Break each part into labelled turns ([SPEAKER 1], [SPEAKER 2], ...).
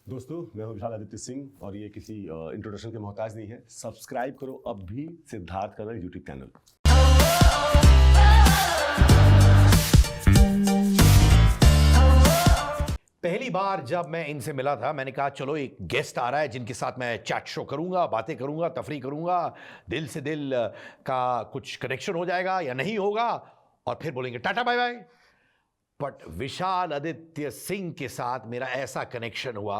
[SPEAKER 1] दोस्तों, मैं हूं विशाल आदित्य सिंह और ये किसी इंट्रोडक्शन के मोहताज नहीं है। सब्सक्राइब करो अब भी सिद्धार्थ का यूट्यूब चैनल।
[SPEAKER 2] पहली बार जब मैं इनसे मिला था मैंने कहा चलो एक गेस्ट आ रहा है जिनके साथ मैं चैट शो करूंगा, बातें करूंगा, तफरी करूंगा, दिल से दिल का कुछ कनेक्शन हो जाएगा या नहीं होगा और फिर बोलेंगे टाटा बाय बाय। बट विशाल आदित्य सिंह के साथ मेरा ऐसा कनेक्शन हुआ,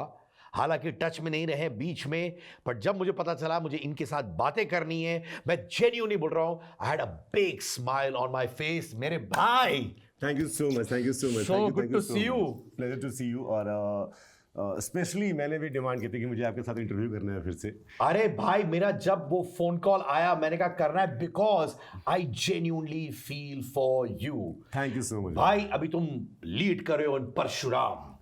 [SPEAKER 2] हालांकि टच में नहीं रहे बीच में, पर जब मुझे पता चला मुझे इनके साथ बातें करनी है, मैं जेन्युइनली बोल रहा हूं, I had a big smile on my face. मेरे भाई,
[SPEAKER 1] thank you so much, thank you so much,
[SPEAKER 2] So good to see you.
[SPEAKER 1] Pleasure to see you. और स्पेशली मैंने भी डिमांड की थी कि मुझे आपके साथ इंटरव्यू करना है फिर से।
[SPEAKER 2] अरे भाई, मेरा जब वो फोन कॉल आया मैंने कहा करना है, because I genuinely feel for you.
[SPEAKER 1] Thank you so much
[SPEAKER 2] भाई अभी तुम लीड कर रहे हो इन परशुराम।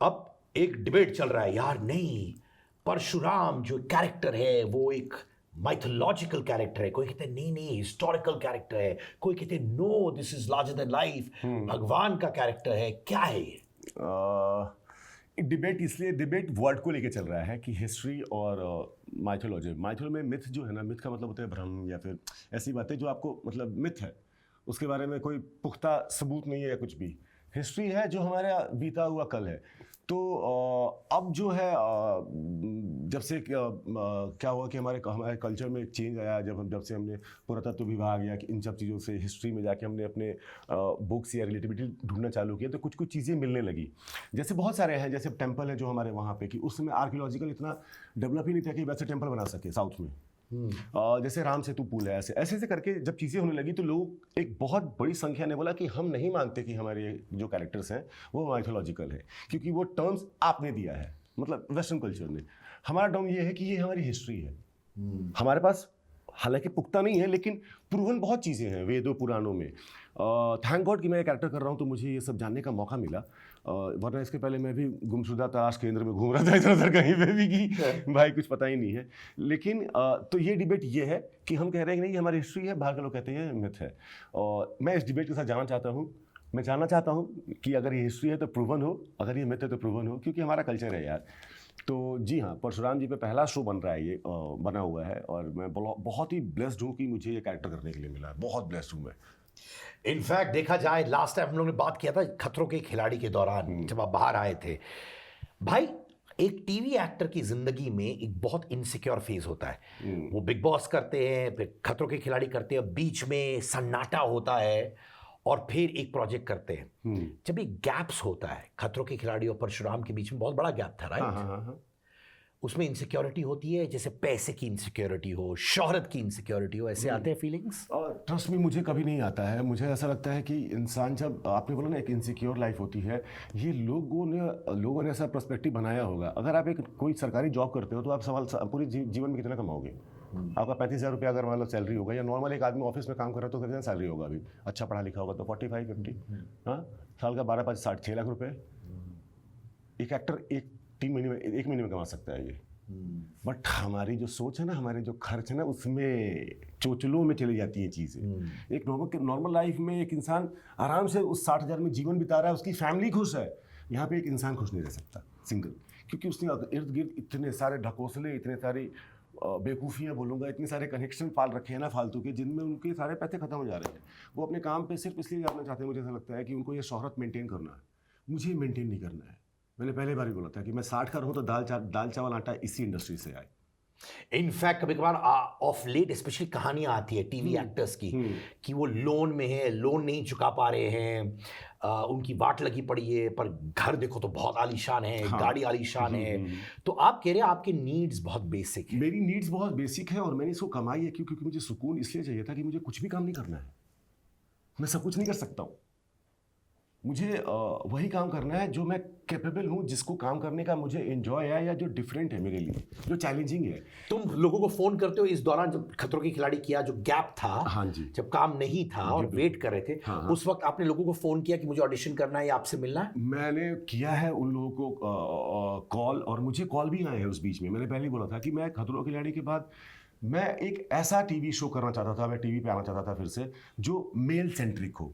[SPEAKER 2] अब एक डिबेट चल रहा है यार, नहीं परशुराम जो कैरेक्टर है वो एक माइथोलॉजिकल कैरेक्टर है, कोई कहते हैं नहीं नहीं हिस्टोरिकल कैरेक्टर है, कोई कहते हैं no this is larger than life, भगवान का कैरेक्टर है। क्या है ये?
[SPEAKER 1] डिबेट इसलिए डिबेट वर्ड को लेके चल रहा है कि हिस्ट्री और माइथोलॉजी में मिथ जो है ना, मिथ का मतलब होता है भ्रम या फिर ऐसी बातें जो आपको मतलब मिथ है, उसके बारे में कोई पुख्ता सबूत नहीं है या कुछ भी। हिस्ट्री है जो हमारा बीता हुआ कल है। तो अब जो है जब से क्या हुआ कि हमारे कल्चर में एक चेंज आया, जब से हमने पुरातत्व विभाग या इन सब चीज़ों से हिस्ट्री में जाके हमने अपने बुक्स या रिलेटिविटी ढूंढना चालू किया, तो कुछ कुछ चीज़ें मिलने लगी। जैसे बहुत सारे हैं, जैसे टेम्पल है जो हमारे वहाँ पे, कि उस समय आर्कियोलॉजिकल इतना डेवलप ही नहीं था कि वैसे टेम्पल बना सके साउथ में। जैसे राम सेतु पुल है, ऐसे ऐसे करके जब चीज़ें होने लगी तो लोग एक बहुत बड़ी संख्या ने बोला कि हम नहीं मानते कि हमारे जो कैरेक्टर्स हैं वो माइथोलॉजिकल है, क्योंकि वो टर्म्स आपने दिया है, मतलब वेस्टर्न कल्चर ने। हमारा टर्म ये है कि ये हमारी हिस्ट्री है। हमारे पास हालांकि पुख्ता नहीं है लेकिन प्रूवन बहुत चीज़ें हैं वेदों पुराणों में। थैंक गॉड कि मैं कैरेक्टर कर रहा हूँ तो मुझे ये सब जानने का मौका मिला, वरना इसके पहले मैं भी गुमशुदा तलाश केंद्र में घूम रहा था इधर उधर कहीं पे भी कि भाई कुछ पता ही नहीं है। लेकिन तो ये डिबेट ये है कि हम कह रहे हैं कि नहीं हमारी हिस्ट्री है, बाहर के लोग कहते हैं मिथ है। और मैं इस डिबेट के साथ जाना चाहता हूँ। मैं जानना चाहता हूँ कि अगर ये हिस्ट्री है तो प्रूवन हो, अगर ये मिथ है तो प्रूवन हो, क्योंकि हमारा कल्चर है यार। तो जी हाँ, परशुराम जी पे पहला शो बन रहा है, ये बना हुआ है और मैं बहुत ही ब्लेस्ड हूँ कि मुझे ये कैरेक्टर करने के लिए मिला है। बहुत ब्लेस्ड हूँ मैं।
[SPEAKER 2] इनफैक्ट देखा जाए लास्ट टाइम हम लोगों ने बात किया था खतरों के खिलाड़ी के दौरान, जब आप बाहर आए थे। भाई एक टीवी एक्टर की जिंदगी में एक बहुत इनसिक्योर फेज होता है। वो बिग बॉस करते हैं, फिर खतरों के खिलाड़ी करते हैं, बीच में सन्नाटा होता है और फिर एक प्रोजेक्ट करते हैं। जब एक गैप्स होता है, खतरों के खिलाड़ी और परशुराम के बीच में बहुत बड़ा गैप था, राइट?
[SPEAKER 1] हाँ।
[SPEAKER 2] उसमें इनसिक्योरिटी होती है, जैसे पैसे की इनसिक्योरिटी हो, शोहरत की इनसिक्योरिटी हो, ऐसे आते हैं फीलिंग्स।
[SPEAKER 1] और ट्रस्ट में मुझे कभी नहीं आता है। मुझे ऐसा लगता है कि इंसान, जब आपने बोला ना एक इनसिक्योर लाइफ होती है, ये लोगों ने ऐसा पर्सपेक्टिव बनाया होगा। अगर आप एक कोई सरकारी जॉब करते हो तो आप पूरे जीवन में कितना कमाओगे? आपका 35,000 रुपया अगर मतलब सैलरी होगा, या नॉर्मल एक आदमी ऑफिस में काम कर रहा है तो कितना सैलरी होगा? अभी अच्छा पढ़ा लिखा होगा तो 45-50, हाँ, साल का 12-5-60-6 लाख रुपए एक एक्टर एक महीने में कमा सकता है ये। बट हमारी जो सोच है ना, हमारे जो खर्च है ना, उसमें चोचलों में चली जाती हैं चीज़ें। एक नॉर्मल लाइफ में एक इंसान आराम से उस 60,000 में जीवन बिता रहा है, उसकी फैमिली खुश है। यहाँ पे एक इंसान खुश नहीं रह सकता सिंगल, क्योंकि उसने इर्द गिर्द इतने सारे ढकोसले, इतने सारी बेवकूफ़ियाँ बोलूँगा, इतने सारे कनेक्शन पाल रखे हैं ना फालतू के, जिनमें उनके सारे पैसे खत्म हो जा रहे हैं। वो अपने काम पे सिर्फ इसलिए जाना चाहते हैं, मुझे ऐसा लगता है कि उनको ये शोहरत मेंटेन करना है। मुझे मेंटेन नहीं करना है। मैंने पहले बार ही बोला था कि मैं 60 का रहूँ तो दाल चावल आटा इसी इंडस्ट्री से आए।
[SPEAKER 2] इनफैक्ट कभी कभार ऑफ लेट स्पेशली कहानियां आती है टीवी एक्टर्स की कि वो लोन में है, लोन नहीं चुका पा रहे हैं, उनकी वाट लगी पड़ी है, पर घर देखो तो बहुत आलीशान है, हाँ, गाड़ी आलीशान है। तो आप कह रहे हैं आपकी नीड्स बहुत बेसिक है।
[SPEAKER 1] मेरी नीड्स बहुत बेसिक है और मैंने इसको कमाई है क्योंकि मुझे सुकून इसलिए चाहिए था कि मुझे कुछ भी काम नहीं करना है। मैं सब कुछ नहीं कर सकता हूँ। मुझे वही काम करना है जो मैं कैपेबल हूँ, जिसको काम करने का मुझे एंजॉय है, या जो डिफरेंट है मेरे लिए, जो चैलेंजिंग है।
[SPEAKER 2] तुम लोगों को फोन करते हो इस दौरान जब खतरों के खिलाड़ी किया, जो गैप था,
[SPEAKER 1] हाँ जी,
[SPEAKER 2] जब काम नहीं था और वेट कर रहे थे, हाँ, उस वक्त आपने लोगों को फोन किया कि मुझे ऑडिशन करना है या आपसे मिलना है?
[SPEAKER 1] मैंने किया है उन लोगों को कॉल, और मुझे कॉल भी आए हैं उस बीच में। मैंने पहले ही बोला था कि मैं खतरों के खिलाड़ी के बाद मैं एक ऐसा टीवी शो करना चाहता था, मैं टीवी पे आना चाहता था फिर से, जो मेल सेंट्रिक हो।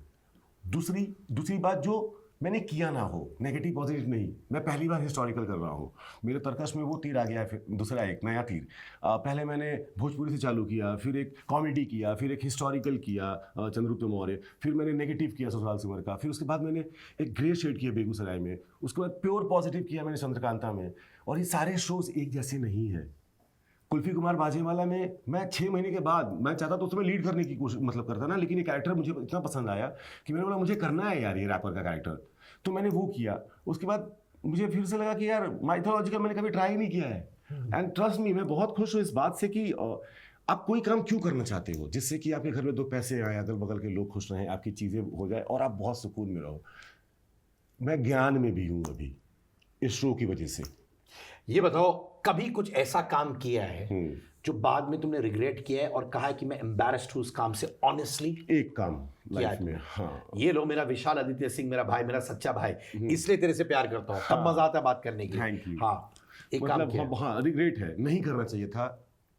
[SPEAKER 1] दूसरी बात, जो मैंने किया ना हो, नेगेटिव पॉजिटिव नहीं, मैं पहली बार हिस्टोरिकल कर रहा हूँ, मेरे तर्कश में वो तीर आ गया है, फिर दूसरा एक नया तीर। पहले मैंने भोजपुरी से चालू किया, फिर एक कॉमेडी किया, फिर एक हिस्टोरिकल किया चंद्रगुप्त मौर्य, फिर मैंने नेगेटिव किया ससुराल सिमर का, फिर उसके बाद मैंने एक ग्रे शेड किया बेगूसराय में, उसके बाद प्योर पॉजिटिव किया मैंने चंद्रकांता में। और ये सारे शोज एक जैसे नहीं है। कुल्फी कुमार बाजीवाला में मैं 6 महीने के बाद, मैं चाहता तो उसमें लीड करने की कोशिश मतलब करता ना, लेकिन ये कैरेक्टर मुझे इतना पसंद आया कि मैंने बोला मुझे करना है यार ये रैपर का कैरेक्टर, तो मैंने वो किया। उसके बाद मुझे फिर से लगा कि यार माइथोलॉजिकल मैंने कभी ट्राई नहीं किया है। एंड ट्रस्ट मी, मैं बहुत खुश हूँ इस बात से कि आप कोई काम क्यों करना चाहते हो जिससे कि आपके घर में 2 पैसे आए, अगल बगल के लोग खुश रहें, आपकी चीज़ें हो जाए और आप बहुत सुकून में रहो। मैं ज्ञान में भी हूँ अभी इस शो की वजह से।
[SPEAKER 2] ये बताओ, कभी कुछ ऐसा काम किया है जो बाद में तुमने रिग्रेट किया है और कहा है कि मैं एम्बैरेस्ड हूं उस काम से? ऑनेस्टली
[SPEAKER 1] एक काम लाइफ में, हाँ।
[SPEAKER 2] ये लो, मेरा विशाल आदित्य सिंह मेरा भाई, मेरा सच्चा भाई, इसलिए तेरे से प्यार करता हूँ, तब मजा आता है बात करने की।
[SPEAKER 1] Thank you.
[SPEAKER 2] हाँ, एक काम
[SPEAKER 1] मतलब
[SPEAKER 2] किया।
[SPEAKER 1] हाँ, रिग्रेट है, नहीं करना चाहिए था,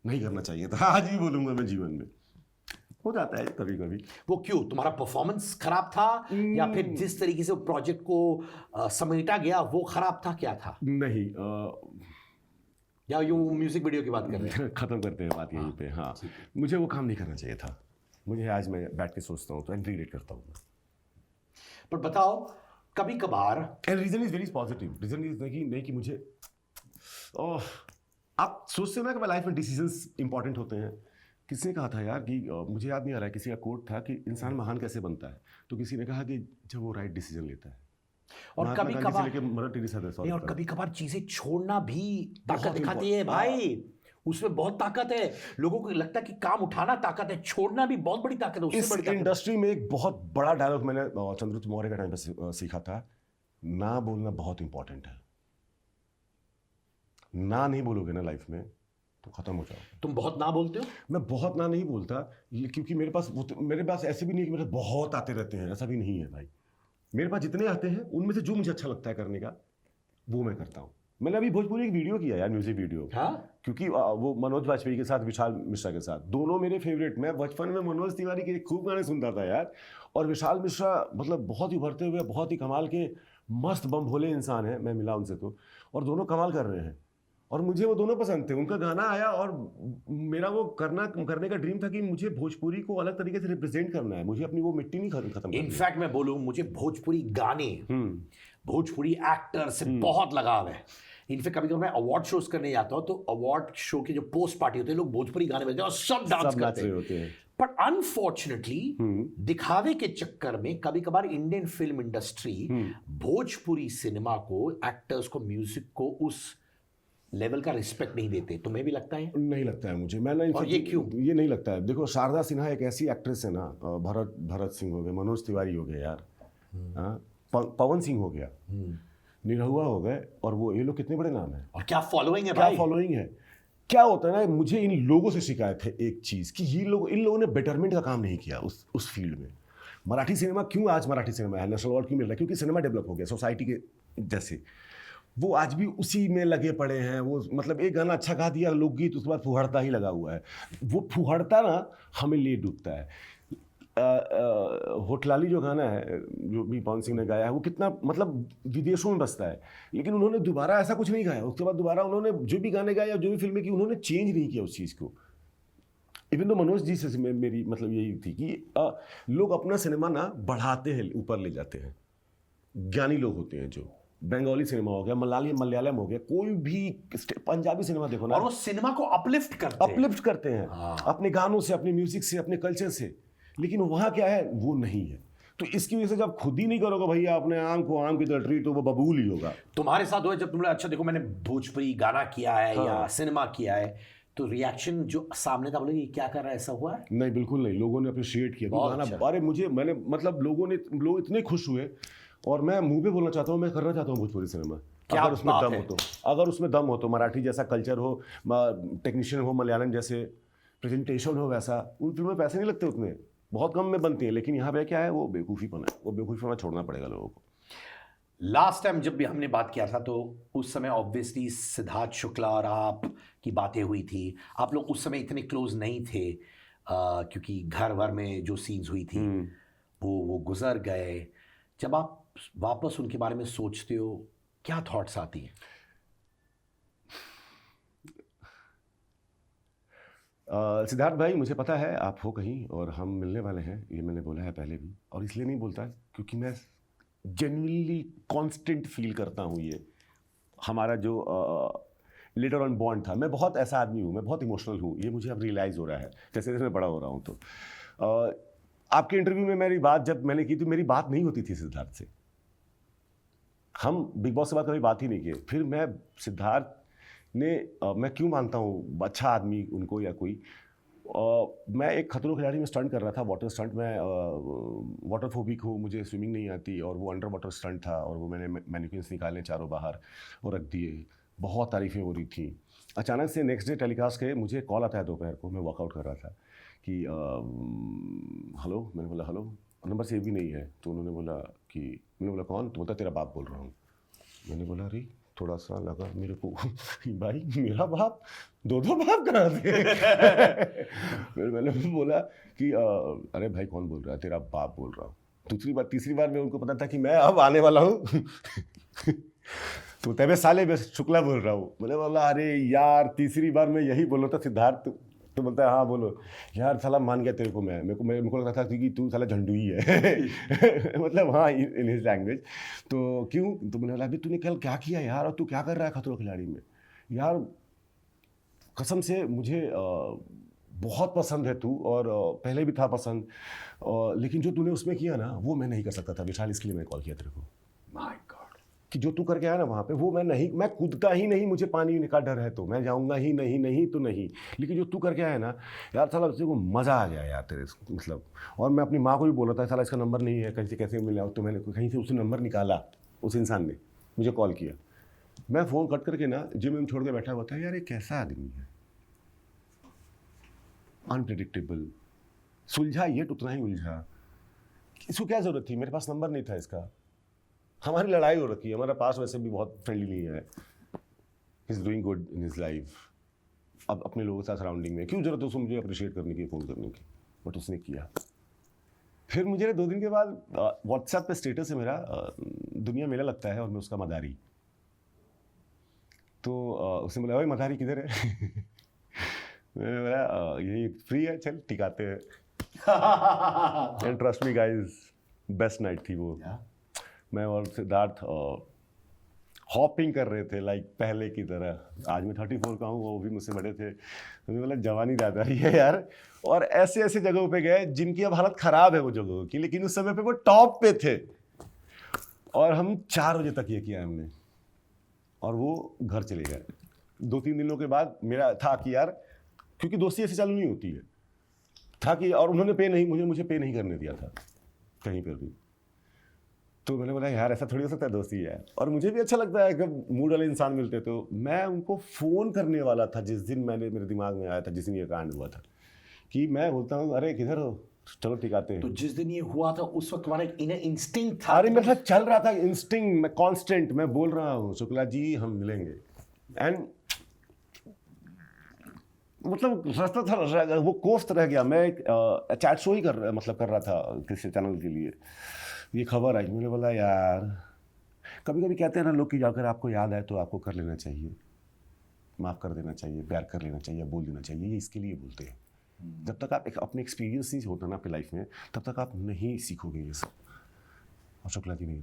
[SPEAKER 1] नहीं करना चाहिए था, आज भी बोलूंगा मैं, जीवन में हो जाता है कभी कभी।
[SPEAKER 2] वो क्यों? तुम्हारा परफॉर्मेंस खराब था या फिर जिस तरीके से प्रोजेक्ट को समेटा गया वो खराब था, क्या था?
[SPEAKER 1] नहीं,
[SPEAKER 2] या यूं म्यूजिक वीडियो की बात कर रहे हैं?
[SPEAKER 1] खत्म करते हैं बात यहीं पे। हाँ, मुझे वो काम नहीं करना चाहिए था, मुझे आज मैं बैठ के सोचता हूँ तो रिग्रेट करता हूँ।
[SPEAKER 2] पर बताओ, कभी कभार,
[SPEAKER 1] and reason is very positive, reason is नहीं कि मुझे आप सोचते हो ना कि लाइफ में डिसीजंस इंपॉर्टेंट होते हैं। किसी ने कहा था यार कि मुझे याद नहीं आ रहा है, किसी का कोट था कि इंसान महान कैसे बनता है, तो किसी ने कहा कि जब वो राइट डिसीजन लेता है।
[SPEAKER 2] और कभी कभार
[SPEAKER 1] नहीं,
[SPEAKER 2] और कभी कभार चीजें छोड़ना भी ताकत दिखाती है भाई, उसमें बहुत ताकत है। लोगों को लगता है कि काम उठाना ताकत है, छोड़ना भी बहुत बड़ी ताकत है। उससे
[SPEAKER 1] इस
[SPEAKER 2] बड़ी ताकत
[SPEAKER 1] इंडस्ट्री में एक बहुत बड़ा डायलॉग मैंने चंद्रगुप्त मौर्य के टाइम पे सीखा था, ना बोलना बहुत इंपॉर्टेंट है। ना नहीं बोलोगे ना लाइफ में तो खत्म हो जाओगे।
[SPEAKER 2] तुम बहुत ना बोलते हो?
[SPEAKER 1] मैं बहुत ना नहीं बोलता, क्योंकि मेरे पास ऐसे भी नहीं है कि मेरे बहुत आते रहते हैं, ऐसा भी नहीं है भाई। मेरे पास जितने आते हैं उनमें से जो मुझे अच्छा लगता है करने का वो मैं करता हूँ। मैंने अभी भोजपुरी एक वीडियो किया यार, म्यूजिक वीडियो।
[SPEAKER 2] हाँ?
[SPEAKER 1] क्योंकि वो मनोज वाजपेयी के साथ, विशाल मिश्रा के साथ, दोनों मेरे फेवरेट। मैं बचपन में मनोज तिवारी के खूब गाने सुनता था यार, और विशाल मिश्रा मतलब बहुत ही उभरते हुए, बहुत ही कमाल के मस्त बम भोले इंसान है। मैं मिला उनसे तो, और दोनों कमाल कर रहे हैं, और मुझे वो दोनों पसंद थे। उनका गाना आया और मेरा वो करने का ड्रीम था कि मुझे भोजपुरी को अलग तरीके से रिप्रेजेंट करना है, मुझे अपनी वो मिट्टी नहीं खत्म करनी।
[SPEAKER 2] इनफैक्ट मैं बोलूं, मुझे भोजपुरी गाने, भोजपुरी एक्टर से बहुत लगाव है। इनफैक्ट कभी कभी मैं अवार्ड शोज करने जाता हूँ तो अवार्ड शो के जो पोस्ट पार्टी होते हैं, लोग भोजपुरी गाने बजते हैं और सब डांस करते हैं। पर अनफॉर्चुनेटली दिखावे के चक्कर में कभी कभार Indian film industry Bhojpuri cinema को, एक्टर्स को, म्यूजिक को उस लेवल का रिस्पेक्ट नहीं देते। तुम्हें भी लगता है?
[SPEAKER 1] नहीं लगता है मुझे। मैंने
[SPEAKER 2] और ये क्यों?
[SPEAKER 1] ये नहीं लगता है। देखो, शारदा सिन्हा एक ऐसी एक्ट्रेस है ना, भरत सिंह हो गए, मनोज तिवारी हो गए यार, पवन सिंह हो गया, निरहुआ हो गए, और वो ये लोग कितने बड़े नाम हैं।
[SPEAKER 2] और क्या फॉलोइंग है
[SPEAKER 1] क्या
[SPEAKER 2] भाई,
[SPEAKER 1] फॉलोइंग है। क्या होता है ना, मुझे इन लोगों से शिकायत है एक चीज़ कि इन लोगों ने बेटरमेंट का काम नहीं किया उस फील्ड में। मराठी सिनेमा क्यों आज मराठी सिनेमा है, नेशनल अवार्ड क्यों मिल रहा है? क्योंकि सिनेमा डेवलप हो गया सोसाइटी के जैसे। वो आज भी उसी में लगे पड़े हैं। वो मतलब एक गाना अच्छा गा दिया लोकगीत, उसके बाद फुहड़ता ही लगा हुआ है। वो फुहड़ता ना हमें ले डूबता है। होटलाली जो गाना है, जो भी पवन सिंह ने गाया है, वो कितना मतलब विदेशों में बसता है, लेकिन उन्होंने दोबारा ऐसा कुछ नहीं गाया। उसके बाद दोबारा उन्होंने जो भी गाने गाए या जो भी फिल्में की, उन्होंने चेंज नहीं किया उस चीज़ को। इवन तो मनोज जी से मेरी मतलब यही थी कि लोग अपना सिनेमा ना बढ़ाते हैं, ऊपर ले जाते हैं। ज्ञानी लोग होते हैं, जो बंगाली सिनेमा हो गया, मलयालम हो गया, कोई भी पंजाबी सिनेमा देखो ना,
[SPEAKER 2] और वो सिनेमा को अपलिफ्ट
[SPEAKER 1] करते हैं अपने गानों से, अपने म्यूजिक से, अपने कल्चर से। लेकिन वहाँ क्या है, वो नहीं है। तो इसकी वजह से जब खुद ही नहीं करोगे भैया अपने आम को आम की तरह ट्रीट, तो वो बबूल ही होगा।
[SPEAKER 2] तुम्हारे साथ हुआ जब तुमने, अच्छा देखो, मैंने भोजपुरी गाना किया है या सिनेमा किया है, तो रिएक्शन जो सामने था, बोले ये क्या कर रहा है, ऐसा हुआ है?
[SPEAKER 1] नहीं, बिल्कुल नहीं। लोगों ने अप्रिशिएट किया गाना। अरे मैंने मतलब लोग इतने खुश हुए, और मैं मुंह पे बोलना चाहता हूँ, मैं करना चाहता हूँ भोजपुरी सिनेमा। अगर उसमें दम हो तो मराठी जैसा कल्चर हो, टेक्नीशियन हो, मलयालम जैसे प्रेजेंटेशन हो, वैसा। उन फिल्मों में पैसे नहीं लगते उतने, बहुत कम में बनती है। लेकिन यहाँ पे क्या है, वो बेवकूफ़ीपना है, वो बेवकूफ़ीपना छोड़ना पड़ेगा लोगों को।
[SPEAKER 2] लास्ट टाइम जब भी हमने बात किया था तो उस समय ऑब्वियसली सिद्धार्थ शुक्ला और आप की बातें हुई थी। आप लोग उस समय इतने क्लोज नहीं थे, क्योंकि घर भर में जो सीन्स हुई थी वो गुजर गए। जब आप वापस उनके बारे में सोचते हो, क्या थॉट्स आती हैं?
[SPEAKER 1] सिद्धार्थ भाई, मुझे पता है आप हो कहीं और हम मिलने वाले हैं, ये मैंने बोला है पहले भी, और इसलिए नहीं बोलता क्योंकि मैं जेन्युइनली कांस्टेंट फील करता हूँ ये हमारा जो लेटर ऑन बॉन्ड था। मैं बहुत ऐसा आदमी हूँ, मैं बहुत इमोशनल हूँ, ये मुझे अब रियलाइज़ हो रहा है जैसे जैसे मैं बड़ा हो रहा हूँ। तो आपके इंटरव्यू में मेरी बात जब मैंने की तो मेरी बात नहीं होती थी सिद्धार्थ से। हम बिग बॉस के बाद कभी बात ही नहीं किए। फिर मैं सिद्धार्थ ने मैं क्यों मानता हूँ अच्छा आदमी उनको या कोई, मैं एक खतरों के खिलाड़ी में स्टंट कर रहा था, वाटर स्टंट। मैं वाटर फोबिक हूँ, मुझे स्विमिंग नहीं आती, और वो अंडर वाटर स्टंट था और वो मैंने मैनिक्विन्स निकाले चारों बाहर और रख दिए। बहुत तारीफ़ें हो रही थी। अचानक से नेक्स्ट डे टेलीकास्ट के मुझे कॉल आता है दोपहर को, मैं वर्कआउट कर रहा था कि हेलो। मैंने बोला हेलो, नंबर सेव भी नहीं है। तो उन्होंने बोला कि, मैंने बोला कौन? तो बोलता तेरा बाप बोल रहा हूँ। मैंने बोला अरे, थोड़ा सा लगा मेरे को भाई मेरा बाप, दो बाप कहाँ थे? फिर मैंने बोला कि अरे भाई कौन बोल रहा है? तेरा बाप बोल रहा हूँ। तीसरी बार में उनको पता था कि मैं अब आने वाला हूँ तो तबे साले मैं शुक्ला बोल रहा हूँ। मैंने बोला अरे यार, तीसरी बार मैं यही बोल रहा था सिद्धार्थ। तो बोलता है हाँ बोलो। यार साला मान गया तेरे को मैं, मेरे को लगता था कि तू साला झंडू ही है मतलब हाँ, इन हिज लैंग्वेज। तो क्यों? तो मैंने बोला अभी तूने कल क्या किया यार, और तू क्या कर रहा है खतरों खिलाड़ी में? यार कसम से मुझे बहुत पसंद है तू, और पहले भी था पसंद, लेकिन जो तूने उसमें किया ना वो मैं नहीं कर सकता था विशाल, इसके लिए मैंने कॉल किया तेरे को।
[SPEAKER 2] माय गॉड,
[SPEAKER 1] कि जो तू करके आया ना वहाँ पे, वो मैं कूदता ही नहीं, मुझे पानी का डर है तो मैं जाऊँगा ही नहीं, नहीं तो नहीं। लेकिन जो तू करके आया ना यार, साला उससे को मज़ा आ गया यार तेरे, मतलब। और मैं अपनी माँ को भी बोल रहा था साला इसका नंबर नहीं है, कहीं से कैसे मिला? तो मैंने कहीं से उससे नंबर निकाला, उस इंसान ने मुझे कॉल किया। मैं फ़ोन कट करके ना जिम में छोड़ के बैठा हुआ था। यार ये कैसा आदमी है, अनप्रेडिक्टेबल, सुलझा ये उतना ही उलझा। इसको क्या ज़रूरत थी? मेरे पास नंबर नहीं था इसका। हमारी लड़ाई हो रखी है, हमारा पास वैसे भी बहुत फ्रेंडली नहीं है। He is doing good in his life. अब अपने लोगों के साथ सराउंडिंग में क्यों जरूरत है उसको मुझे अप्रिशिएट करने की, फ़ोन करने की? बट उसने किया। फिर मुझे 2 दिन के बाद व्हाट्सएप पे स्टेटस है मेरा, दुनिया मेला लगता है और मैं उसका मदारी। तो उसने बोला भाई मदारी किधर है? मैंने बोला यही फ्री है, चल टिकाते हैं। And trust me guys, best night थी वो। मैं और सिद्धार्थ हॉपिंग कर रहे थे लाइक पहले की तरह। आज मैं 34 का हूँ, वो भी मुझसे बड़े थे। मुझे बोला जवानी ज़्यादा ही है यार। और ऐसे ऐसे जगहों पे गए जिनकी अब हालत ख़राब है वो जगहों की, लेकिन उस समय पे वो टॉप पे थे। और हम 4 बजे तक ये किया हमने, और वो घर चले गए। 2-3 दिनों के बाद मेरा था कि यार, क्योंकि दोस्ती ऐसे चालू नहीं होती है, था कि, और उन्होंने पे नहीं, मुझे पे नहीं करने दिया था कहीं पर भी। तो मैंने बोला यार ऐसा थोड़ी हो सकता है दोस्ती है। और मुझे भी अच्छा लगता है जब मूड वाले इंसान मिलते। तो मैं उनको फ़ोन करने वाला था जिस दिन मेरे दिमाग में आया था, जिस दिन ये कांड हुआ था, कि मैं बोलता हूँ अरे किधर हो, चलो टिकाते हैं।
[SPEAKER 2] तो जिस दिन ये हुआ था उस वक्त तुम्हारा एक इनर इंस्टिंक्ट था?
[SPEAKER 1] अरे मेरे साथ चल रहा था इंस्टिंक्ट, मैं कांस्टेंट, मैं बोल रहा हूँ शुक्ला जी हम मिलेंगे। एंड मतलब रास्ता था, वो कोफ्त रह गया। मैं एक चैट शो ही कर रहा था किसी चैनल के लिए। ये खबर आई, मैंने बोला यार, कभी कभी कहते हैं ना लोग कि जाकर आपको याद आए तो आपको कर लेना चाहिए, माफ़ कर देना चाहिए, प्यार कर लेना चाहिए, बोल देना चाहिए। ये इसके लिए बोलते हैं। जब तक आप अपने एक्सपीरियंस नहीं होता ना आपकी लाइफ में, तब तक आप नहीं सीखोगे ये सब। और शुक्ला जी नहीं,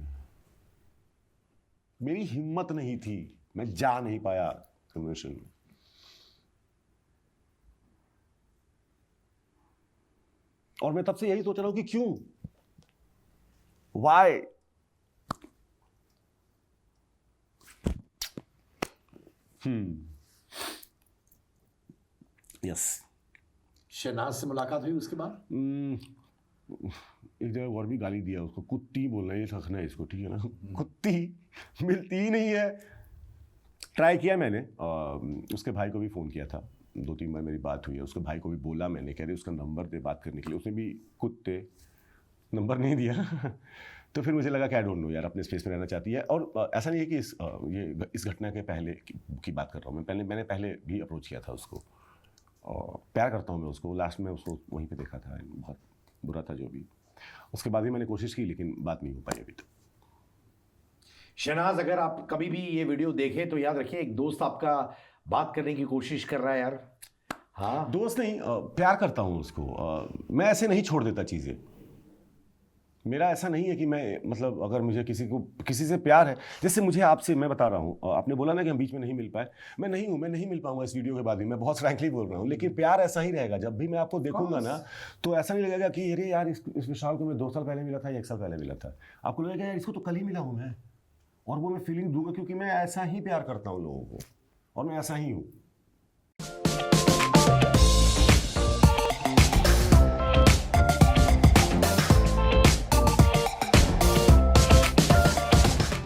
[SPEAKER 1] मेरी हिम्मत नहीं थी, मैं जा नहीं पाया कन्वेंशन में। और मैं तब से यही सोच रहा हूं कि क्यों, वाई। यस।
[SPEAKER 2] शहनाज से मुलाकात हुई उसके बाद?
[SPEAKER 1] एक जगह और भी गाली दिया उसको, कुत्ती बोलना ये रखना है इसको, ठीक है ना? कुत्ती मिलती ही नहीं है। ट्राई किया मैंने, उसके भाई को भी फ़ोन किया था, 2-3 बार मेरी बात हुई है। उसके भाई को भी बोला मैंने, कह रहे उसका नंबर दे बात करने के लिए, उसने भी कुत्ते नंबर नहीं दिया। तो फिर मुझे लगा कि आई डोंट नो यार, अपने स्पेस में रहना चाहती है। और ऐसा नहीं है कि इस घटना के पहले की बात कर रहा हूँ मैं, मैंने पहले भी अप्रोच किया था उसको, और प्यार करता हूँ मैं उसको। लास्ट में उसको वहीं पे देखा था, बहुत बुरा था जो भी। उसके बाद भी मैंने कोशिश की, लेकिन बात नहीं हो पाई अभी तक।
[SPEAKER 2] शहनाज, अगर आप कभी भी ये वीडियो देखें तो याद रखिए, एक दोस्त आपका बात करने की कोशिश कर रहा है यार। हाँ,
[SPEAKER 1] दोस्त नहीं, प्यार करता हूँ उसको। मैं ऐसे नहीं छोड़ देता चीज़ें। मेरा ऐसा नहीं है कि मैं मतलब अगर मुझे किसी से प्यार है, जैसे मुझे आपसे, मैं बता रहा हूँ, आपने बोला ना कि हम बीच में नहीं मिल पाए। मैं नहीं हूँ, मैं नहीं मिल पाऊंगा इस वीडियो के बाद भी, मैं बहुत फ्रैंकली बोल रहा हूँ। लेकिन प्यार ऐसा ही रहेगा, जब भी मैं आपको देखूंगा ना तो ऐसा नहीं लगेगा कि अरे यार इस विशाल को मैं 2 साल पहले मिला था या 1 साल पहले मिला था। आपको लगेगा यार इसको तो कल ही मिला हूँ मैं, और वो मैं फीलिंग दूंगा क्योंकि मैं ऐसा ही प्यार करता हूँ लोगों को, और मैं ऐसा ही हूँ।